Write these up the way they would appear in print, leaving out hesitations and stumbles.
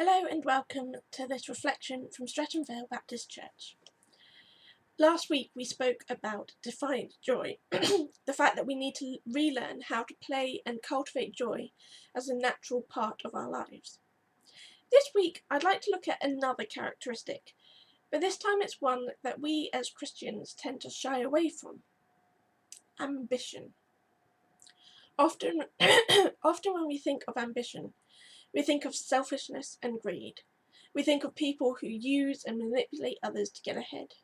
Hello and welcome to this reflection from Streatham Vale Baptist Church. Last week we spoke about defiant joy, the fact that we need to relearn how to play and cultivate joy as a natural part of our lives. This week I'd like to look at another characteristic, but this time it's one that we as Christians tend to shy away from: ambition. Often when we think of ambition, we think of selfishness and greed. We think of people who use and manipulate others to get ahead.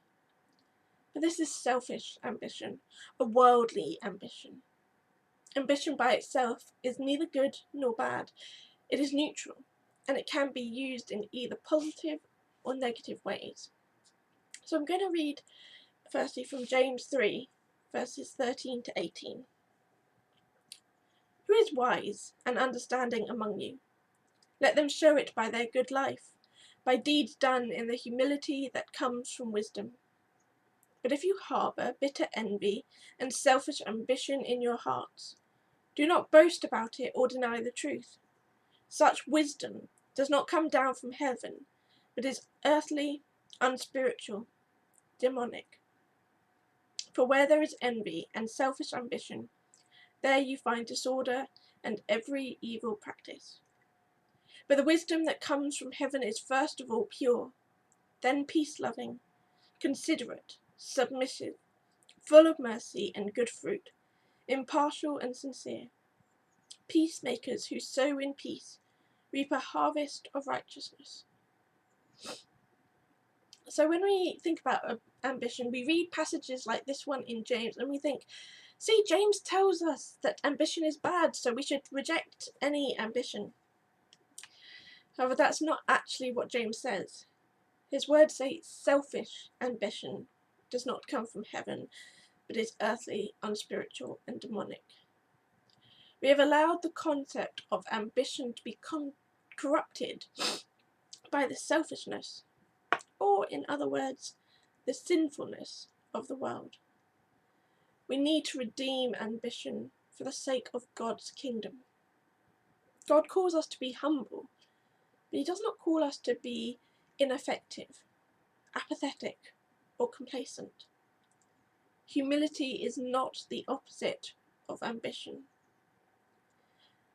But this is selfish ambition, a worldly ambition. Ambition by itself is neither good nor bad. It is neutral, and it can be used in either positive or negative ways. So I'm going to read firstly from James 3, verses 13 to 18. Who is wise and understanding among you? Let them show it by their good life, by deeds done in the humility that comes from wisdom. But if you harbour bitter envy and selfish ambition in your hearts, do not boast about it or deny the truth. Such wisdom does not come down from heaven, but is earthly, unspiritual, demonic. For where there is envy and selfish ambition, there you find disorder and every evil practice. But the wisdom that comes from heaven is first of all pure, then peace-loving, considerate, submissive, full of mercy and good fruit, impartial and sincere. Peacemakers who sow in peace reap a harvest of righteousness. So when we think about ambition, we read passages like this one in James and we think, see, James tells us that ambition is bad, so we should reject any ambition. However, that's not actually what James says. His words say selfish ambition does not come from heaven, but is earthly, unspiritual, and demonic. We have allowed the concept of ambition to be corrupted by the selfishness, or in other words, the sinfulness of the world. We need to redeem ambition for the sake of God's kingdom. God calls us to be humble, but he does not call us to be ineffective, apathetic, or complacent. Humility is not the opposite of ambition.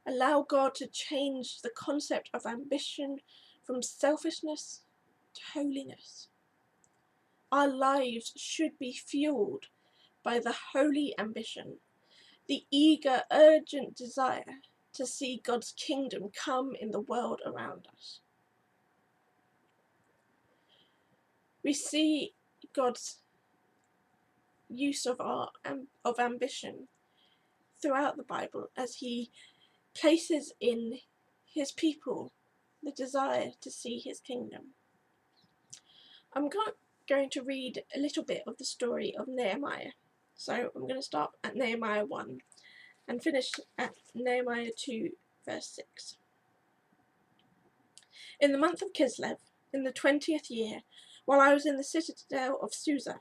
Allow God to change the concept of ambition from selfishness to holiness. Our lives should be fueled by the holy ambition, the eager, urgent desire to see God's kingdom come in the world around us. We see God's use of ambition throughout the Bible as he places in his people the desire to see his kingdom. I'm going to read a little bit of the story of Nehemiah. So I'm going to start at Nehemiah 1 and finish at Nehemiah 2 verse 6. In the month of Kislev, in the 20th year, while I was in the citadel of Susa,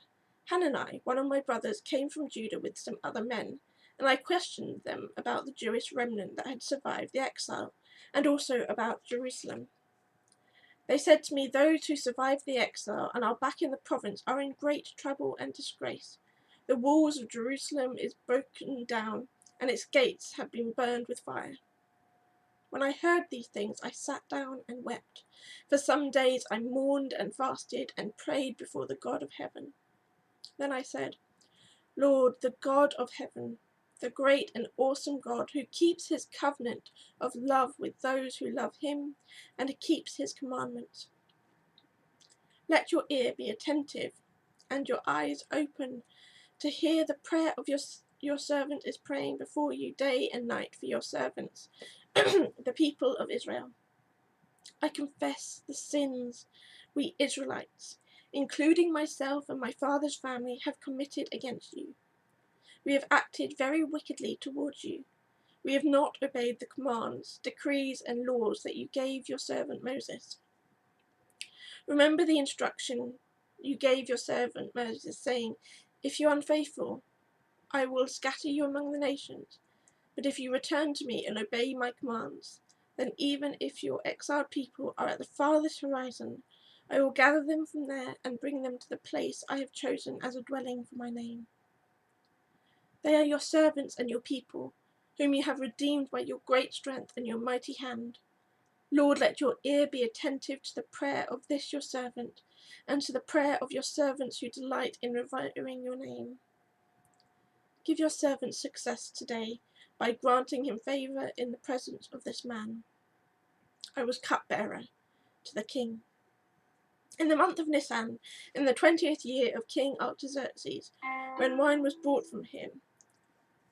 Hanani, one of my brothers, came from Judah with some other men, and I questioned them about the Jewish remnant that had survived the exile, and also about Jerusalem. They said to me, those who survived the exile and are back in the province are in great trouble and disgrace. The walls of Jerusalem is broken down, and its gates have been burned with fire. When I heard these things, I sat down and wept. For some days I mourned and fasted and prayed before the God of heaven. Then I said, Lord, the God of heaven, the great and awesome God who keeps his covenant of love with those who love him and keeps his commandments. Let your ear be attentive and your eyes open to hear the prayer of your servant is praying before you day and night for your servants, the people of Israel. I confess the sins we Israelites, including myself and my father's family, have committed against you. We have acted very wickedly towards you. We have not obeyed the commands, decrees, and laws that you gave your servant Moses. Remember the instruction you gave your servant Moses, saying, if you are unfaithful, I will scatter you among the nations. But if you return to me and obey my commands, then even if your exiled people are at the farthest horizon, I will gather them from there and bring them to the place I have chosen as a dwelling for my name. They are your servants and your people, whom you have redeemed by your great strength and your mighty hand. Lord, let your ear be attentive to the prayer of this your servant, and to the prayer of your servants who delight in revering your name. Give your servant success today by granting him favour in the presence of this man. I was cupbearer to the king. In the month of Nisan, in the 20th year of King Artaxerxes, when wine was brought from him,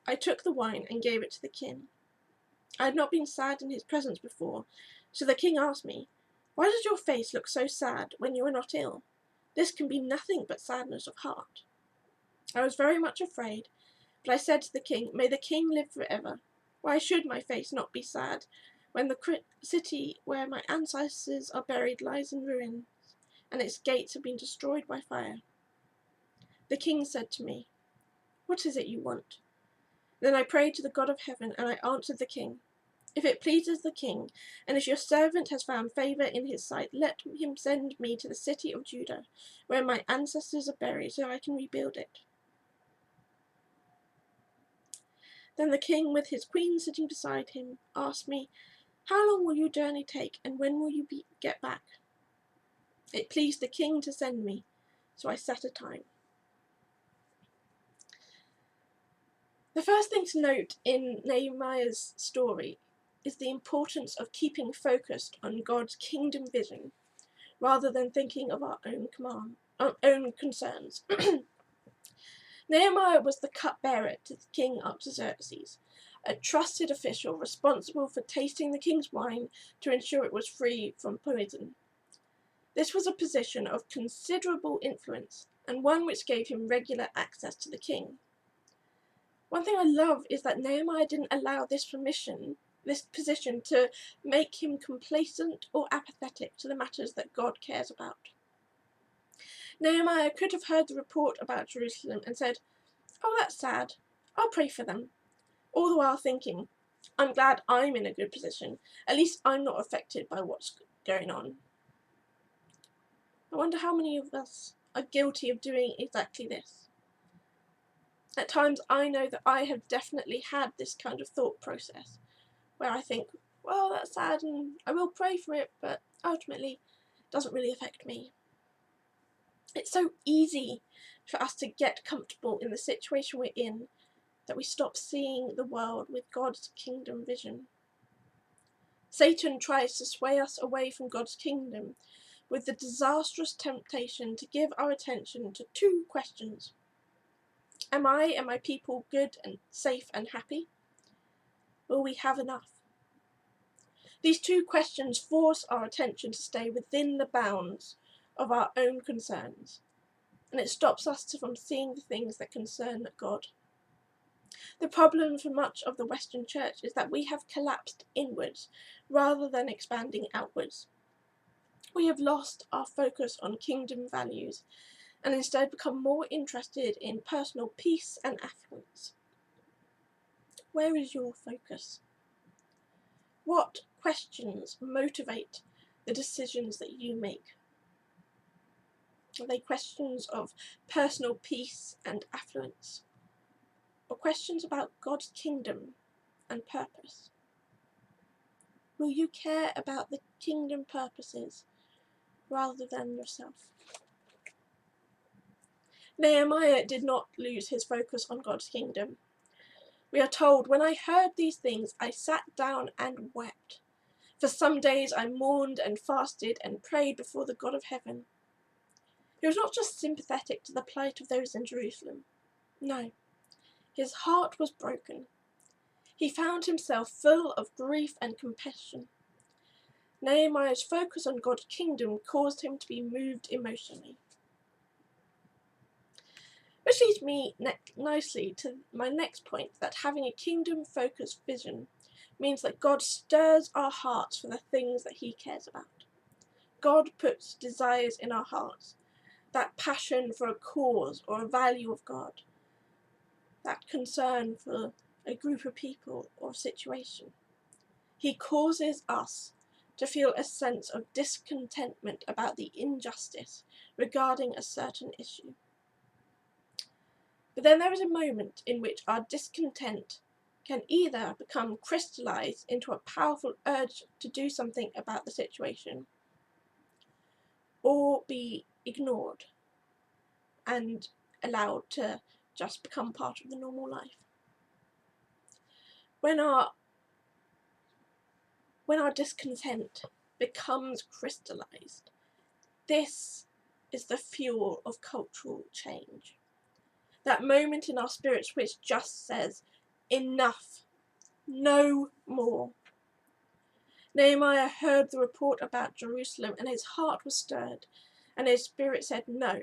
I took the wine and gave it to the king. I had not been sad in his presence before, so the king asked me, "Why does your face look so sad when you are not ill? This can be nothing but sadness of heart." I was very much afraid, but I said to the king, "May the king live forever. Why should my face not be sad when the city where my ancestors are buried lies in ruins, and its gates have been destroyed by fire?" The king said to me, "What is it you want?" Then I prayed to the God of heaven, and I answered the king, "If it pleases the king, and if your servant has found favour in his sight, let him send me to the city of Judah, where my ancestors are buried, so I can rebuild it." Then the king, with his queen sitting beside him, asked me, "How long will your journey take, and when will you get back?" It pleased the king to send me, so I set a time. The first thing to note in Nehemiah's story is the importance of keeping focused on God's kingdom vision rather than thinking of our own concerns. Nehemiah was the cupbearer to King Artaxerxes, a trusted official responsible for tasting the king's wine to ensure it was free from poison. This was a position of considerable influence, and one which gave him regular access to the king. One thing I love is that Nehemiah didn't allow this position to make him complacent or apathetic to the matters that God cares about. Nehemiah could have heard the report about Jerusalem and said, "Oh, that's sad. I'll pray for them," all the while thinking, "I'm glad I'm in a good position. At least I'm not affected by what's going on." I wonder how many of us are guilty of doing exactly this. At times I know that I have definitely had this kind of thought process, where I think, well, that's sad and I will pray for it, but ultimately it doesn't really affect me. It's so easy for us to get comfortable in the situation we're in that we stop seeing the world with God's kingdom vision. Satan tries to sway us away from God's kingdom with the disastrous temptation to give our attention to two questions. Am I and my people good and safe and happy? Will we have enough? These two questions force our attention to stay within the bounds of our own concerns, and it stops us from seeing the things that concern God. The problem for much of the Western Church is that we have collapsed inwards rather than expanding outwards. We have lost our focus on kingdom values and instead become more interested in personal peace and affluence. Where is your focus? What questions motivate the decisions that you make? Are they questions of personal peace and affluence, or questions about God's kingdom and purpose? Will you care about the kingdom purposes rather than yourself? Nehemiah did not lose his focus on God's kingdom. We are told, "When I heard these things, I sat down and wept. For some days I mourned and fasted and prayed before the God of heaven." He was not just sympathetic to the plight of those in Jerusalem. No, his heart was broken. He found himself full of grief and compassion. Nehemiah's focus on God's kingdom caused him to be moved emotionally. Which leads me nicely to my next point, that having a kingdom-focused vision means that God stirs our hearts for the things that he cares about. God puts desires in our hearts, that passion for a cause or a value of God, that concern for a group of people or situation. He causes us to feel a sense of discontentment about the injustice regarding a certain issue. But then there is a moment in which our discontent can either become crystallized into a powerful urge to do something about the situation, or be ignored and allowed to just become part of the normal life. When our discontent becomes crystallized, this is the fuel of cultural change. That moment in our spirits which just says, enough, no more. Nehemiah heard the report about Jerusalem and his heart was stirred, and his spirit said, no,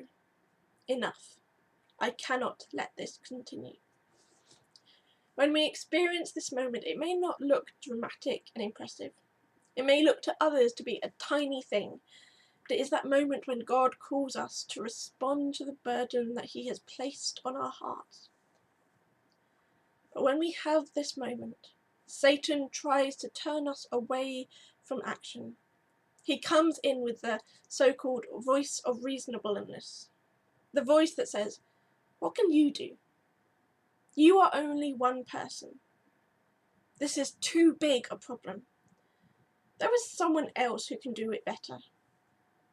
enough. I cannot let this continue. When we experience this moment, it may not look dramatic and impressive. It may look to others to be a tiny thing, but it is that moment when God calls us to respond to the burden that he has placed on our hearts. But when we have this moment, Satan tries to turn us away from action. He comes in with the so-called voice of reasonableness, the voice that says, what can you do? You are only one person. This is too big a problem. There is someone else who can do it better.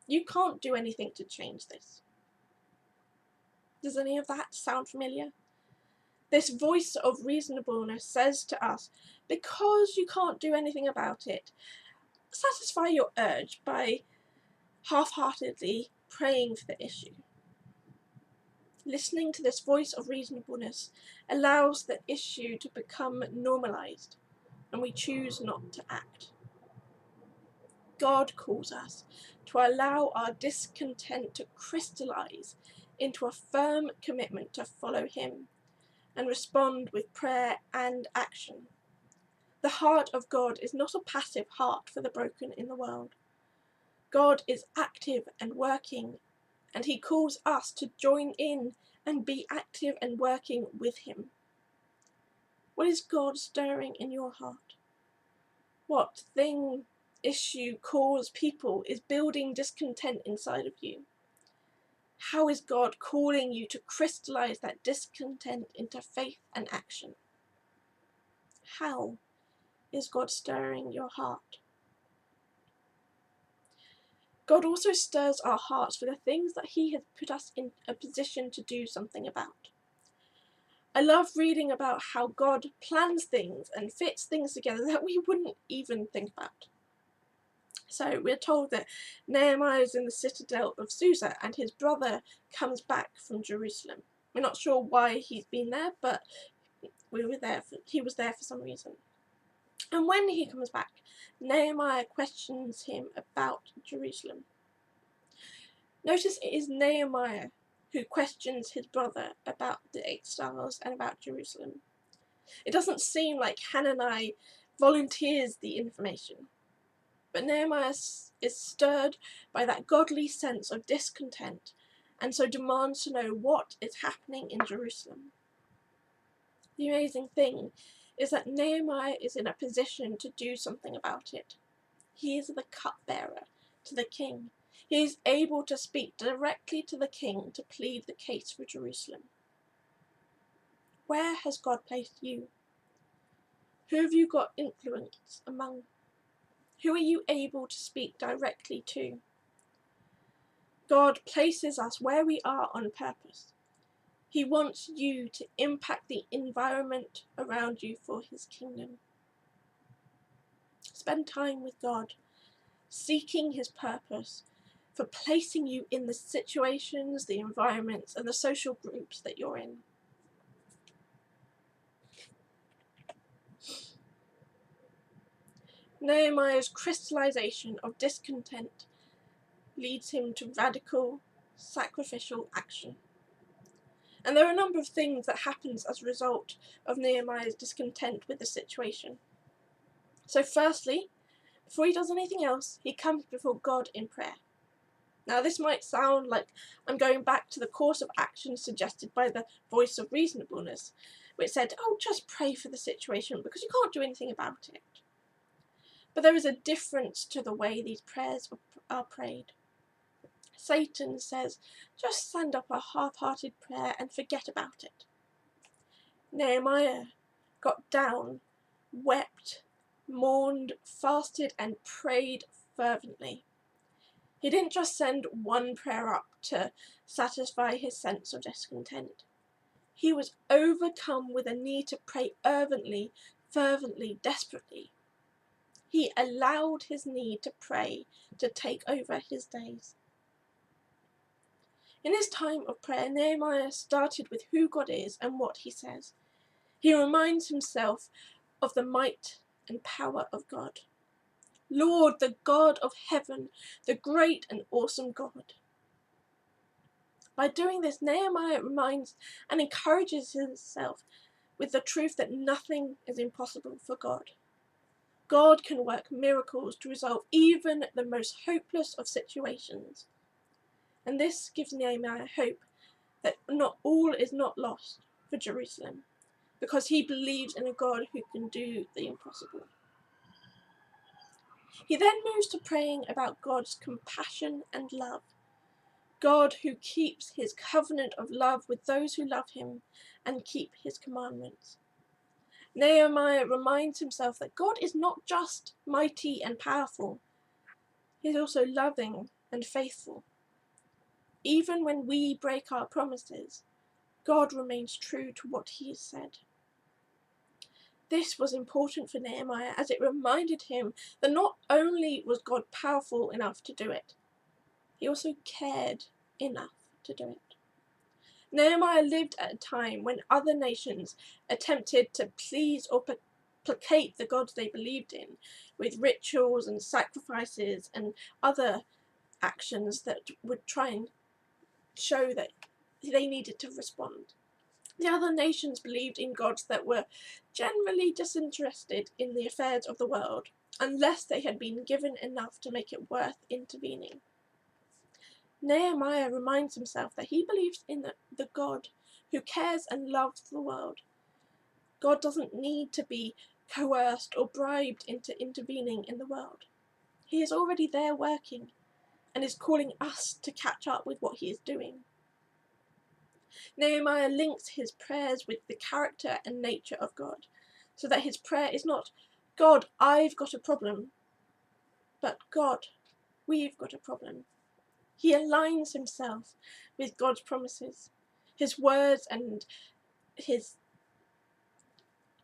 You can't do anything to change this. Does any of that sound familiar? This voice of reasonableness says to us, because you can't do anything about it, satisfy your urge by half-heartedly praying for the issue. Listening to this voice of reasonableness allows the issue to become normalized, and we choose not to act. God calls us to allow our discontent to crystallize into a firm commitment to follow him and respond with prayer and action. The heart of God is not a passive heart for the broken in the world. God is active and working, and he calls us to join in and be active and working with him. What is God stirring in your heart? What thing, issue, cause, people is building discontent inside of you? How is God calling you to crystallize that discontent into faith and action? How is God stirring your heart? God also stirs our hearts for the things that he has put us in a position to do something about. I love reading about how God plans things and fits things together that we wouldn't even think about. So we're told that Nehemiah is in the citadel of Susa and his brother comes back from Jerusalem. We're not sure why he's been there, but he was there for some reason. And when he comes back, Nehemiah questions him about Jerusalem. Notice it is Nehemiah who questions his brother about the exiles and about Jerusalem. It doesn't seem like Hanani volunteers the information, but Nehemiah is stirred by that godly sense of discontent and so demands to know what is happening in Jerusalem. The amazing thing is that Nehemiah is in a position to do something about it. He is the cupbearer to the king. He is able to speak directly to the king to plead the case for Jerusalem. Where has God placed you? Who have you got influence among? Who are you able to speak directly to? God places us where we are on purpose. He wants you to impact the environment around you for his kingdom. Spend time with God, seeking his purpose for placing you in the situations, the environments, and the social groups that you're in. Nehemiah's crystallization of discontent leads him to radical, sacrificial action. And there are a number of things that happens as a result of Nehemiah's discontent with the situation. So firstly, before he does anything else, he comes before God in prayer. Now this might sound like I'm going back to the course of action suggested by the voice of reasonableness, which said, oh, just pray for the situation because you can't do anything about it. But there is a difference to the way these prayers are prayed. Satan says, just send up a half-hearted prayer and forget about it. Nehemiah got down, wept, mourned, fasted, and prayed fervently. He didn't just send one prayer up to satisfy his sense of discontent. He was overcome with a need to pray fervently, desperately. He allowed his need to pray to take over his days. In his time of prayer, Nehemiah started with who God is and what he says. He reminds himself of the might and power of God. Lord, the God of heaven, the great and awesome God. By doing this, Nehemiah reminds and encourages himself with the truth that nothing is impossible for God. God can work miracles to resolve even the most hopeless of situations. And this gives Nehemiah hope that not all is not lost for Jerusalem, because he believes in a God who can do the impossible. He then moves to praying about God's compassion and love. God who keeps his covenant of love with those who love him and keep his commandments. Nehemiah reminds himself that God is not just mighty and powerful, he is also loving and faithful. Even when we break our promises, God remains true to what he has said. This was important for Nehemiah as it reminded him that not only was God powerful enough to do it, he also cared enough to do it. Nehemiah lived at a time when other nations attempted to please or placate the gods they believed in with rituals and sacrifices and other actions that would try and show that they needed to respond. The other nations believed in gods that were generally disinterested in the affairs of the world, unless they had been given enough to make it worth intervening. Nehemiah reminds himself that he believes in the God who cares and loves the world. God doesn't need to be coerced or bribed into intervening in the world. He is already there working and is calling us to catch up with what he is doing. Nehemiah links his prayers with the character and nature of God, so that his prayer is not, God, I've got a problem, but God, we've got a problem. He aligns himself with God's promises, his words and his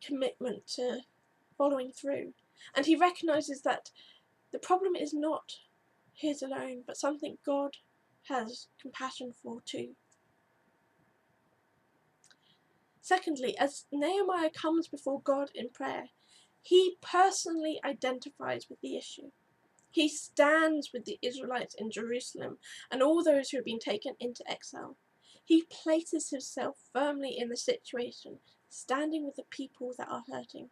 commitment to following through. And he recognises that the problem is not his alone, but something God has compassion for too. Secondly, as Nehemiah comes before God in prayer, he personally identifies with the issue. He stands with the Israelites in Jerusalem and all those who have been taken into exile. He places himself firmly in the situation, standing with the people that are hurting.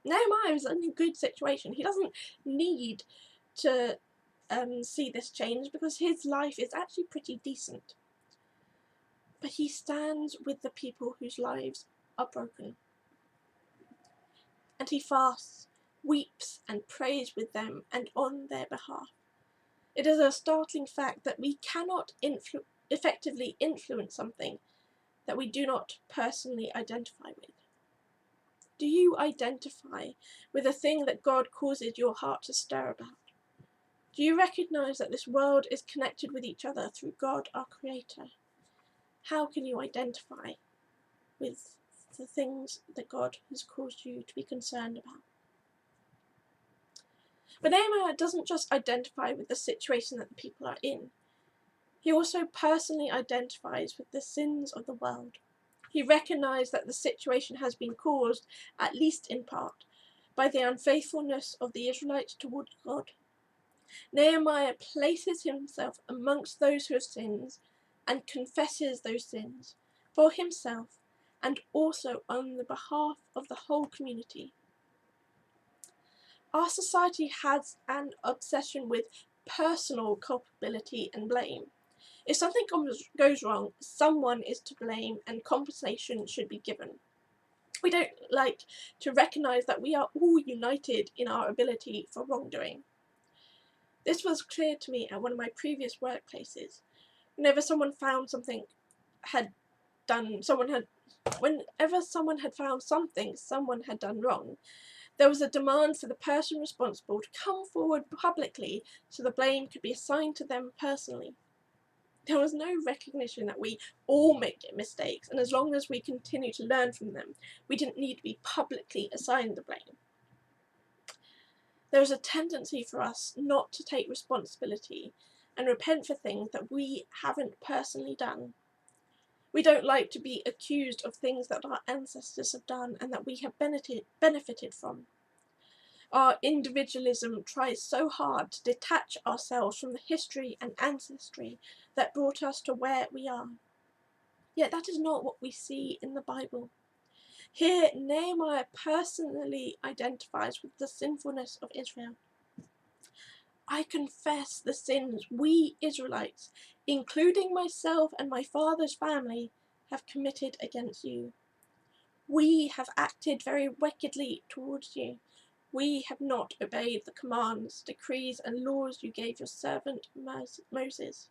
Nehemiah is in a good situation. He doesn't need to see this change because his life is actually pretty decent. But he stands with the people whose lives are broken. And he fasts, weeps, and prays with them and on their behalf. It is a startling fact that we cannot effectively influence something that we do not personally identify with. Do you identify with the thing that God causes your heart to stir about? Do you recognise that this world is connected with each other through God, our Creator? How can you identify with the things that God has caused you to be concerned about? But Nehemiah doesn't just identify with the situation that the people are in. He also personally identifies with the sins of the world. He recognised that the situation has been caused, at least in part, by the unfaithfulness of the Israelites towards God. Nehemiah places himself amongst those who have sinned and confesses those sins for himself and also on the behalf of the whole community. Our society has an obsession with personal culpability and blame. If something goes wrong, someone is to blame and compensation should be given. We don't like to recognise that we are all united in our ability for wrongdoing. This was clear to me at one of my previous workplaces. Whenever someone had found something someone had done wrong, there was a demand for the person responsible to come forward publicly so the blame could be assigned to them personally. There was no recognition that we all make mistakes, and as long as we continue to learn from them, we didn't need to be publicly assigned the blame. There is a tendency for us not to take responsibility and repent for things that we haven't personally done. We don't like to be accused of things that our ancestors have done and that we have benefited from. Our individualism tries so hard to detach ourselves from the history and ancestry that brought us to where we are. Yet that is not what we see in the Bible. Here, Nehemiah personally identifies with the sinfulness of Israel. I confess the sins we Israelites, including myself and my father's family, have committed against you. We have acted very wickedly towards you. We have not obeyed the commands, decrees, and laws you gave your servant Moses.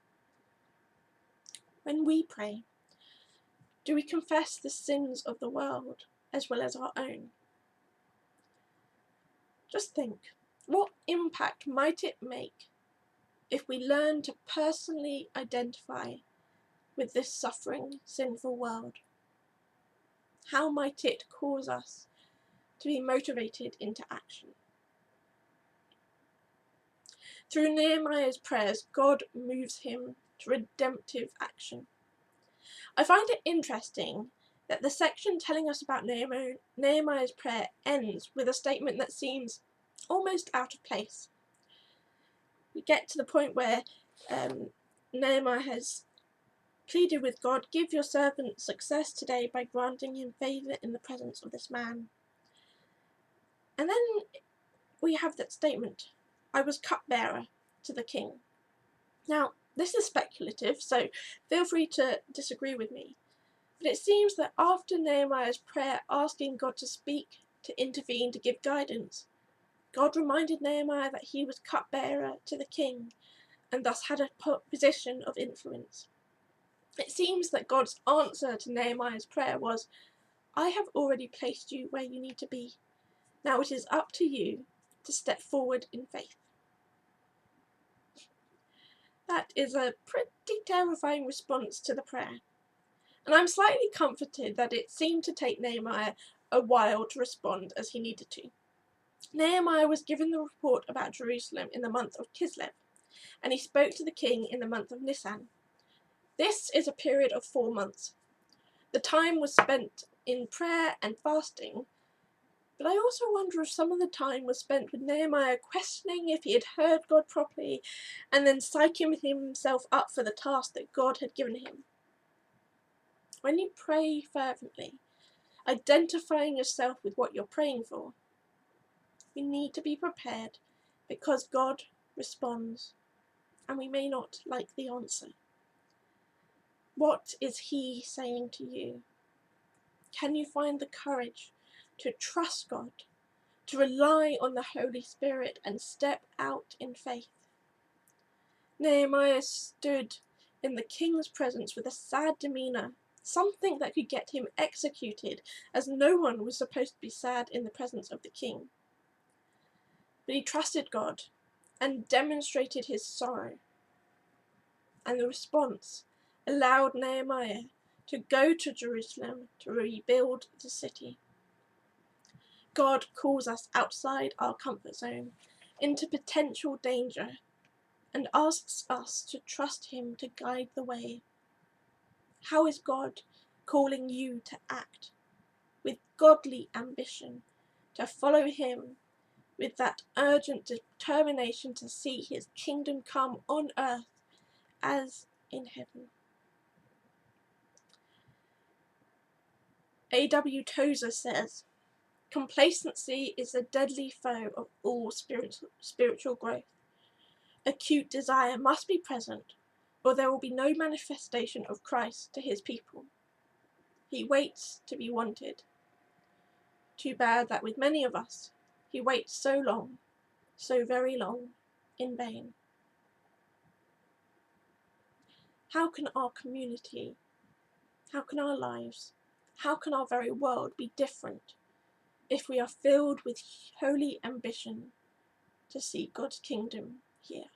When we pray, do we confess the sins of the world as well as our own? Just think, what impact might it make if we learn to personally identify with this suffering, sinful world? How might it cause us to be motivated into action? Through Nehemiah's prayers, God moves him to redemptive action. I find it interesting that the section telling us about Nehemiah's prayer ends with a statement that seems almost out of place. We get to the point where Nehemiah has pleaded with God, "Give your servant success today by granting him favour in the presence of this man." And then we have that statement, "I was cupbearer to the king." Now, this is speculative, so feel free to disagree with me. But it seems that after Nehemiah's prayer asking God to speak, to intervene, to give guidance, God reminded Nehemiah that he was cupbearer to the king and thus had a position of influence. It seems that God's answer to Nehemiah's prayer was, "I have already placed you where you need to be. Now it is up to you to step forward in faith." That is a pretty terrifying response to the prayer. And I'm slightly comforted that it seemed to take Nehemiah a while to respond as he needed to. Nehemiah was given the report about Jerusalem in the month of Kislev, and he spoke to the king in the month of Nisan. This is a period of 4 months. The time was spent in prayer and fasting, but I also wonder if some of the time was spent with Nehemiah questioning if he had heard God properly, and then psyching himself up for the task that God had given him. When you pray fervently, identifying yourself with what you're praying for, we need to be prepared because God responds, and we may not like the answer. What is He saying to you? Can you find the courage to trust God, to rely on the Holy Spirit and step out in faith? Nehemiah stood in the king's presence with a sad demeanour, something that could get him executed, as no one was supposed to be sad in the presence of the king. But he trusted God and demonstrated his sorrow. And the response allowed Nehemiah to go to Jerusalem to rebuild the city. God calls us outside our comfort zone, into potential danger, and asks us to trust Him to guide the way. How is God calling you to act with godly ambition, to follow Him with that urgent determination to see His kingdom come on earth as in heaven? A.W. Tozer says, "Complacency is the deadly foe of all spiritual growth. Acute desire must be present, or there will be no manifestation of Christ to His people. He waits to be wanted. Too bad that with many of us, he waits so long, so very long, in vain. How can our community, how can our lives, how can our very world be different if we are filled with holy ambition to see God's kingdom here?